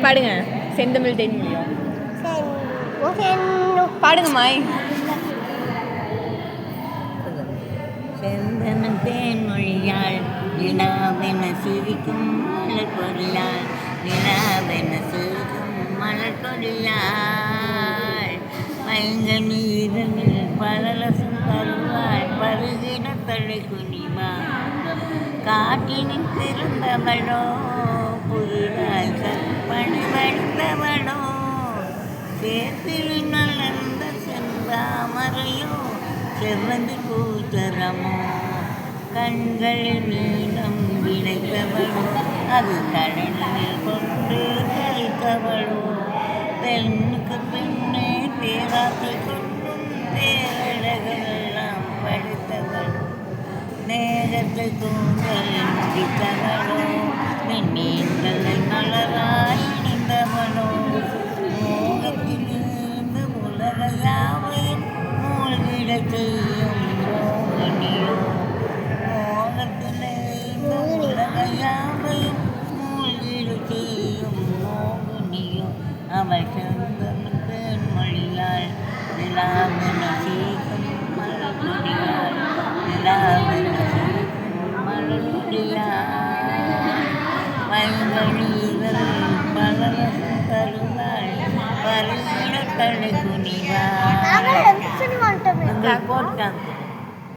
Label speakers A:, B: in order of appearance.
A: பாடுங்க செந்தமிழ் தேன்மொழியும் பாடுங்க மாய்.
B: செந்தமிழ் தேன்மொழியால் நிலாவென சிரிக்கும் மலர் கொடியால் நிலாவென சிரிக்கும் மலர் கொடியால் மயங்க நீரில் பலரசம் தருவாள் பருகின தலை குனிவாள் காட்டினின் திருந்தவளோ புதிதாய் கற்பனை வடித்தவளோ சேத்திரி நலர்ந்த செந்தாமரையோ செவ்வந்தி பூத்தரமோ கண்களில் நீளம் விளைத்தவளோ அது கடலில் கொண்டு கழித்தவளோ பெண்ணுக்கு பெண்ணே பேராசை கொண்டும் பேரழகெல்லாம் படித்தவளோ நேரத்தை தூங்கல் முடித்தவளோ நீண்டலை மலராய் இணைந்தவளோ மோகத்திலிருந்து உலகையாவையும் மூழ்கிட செய்யும் மோகினியோ மோகத்திலிருந்து உலகையாவையும் மூழ்கிட செய்யும் மோகினியோ அவள் செந்தமிழ் தேன்மொழியாள் நிலாவென சீக்கும் மலர் கொடியாள் நிலாவென சீக்கும் மலர் கொடியாள் வைங்கணீரல் பலரசம் தருவாள் பருகிட தலை குனிவாள். போட்டாங்க.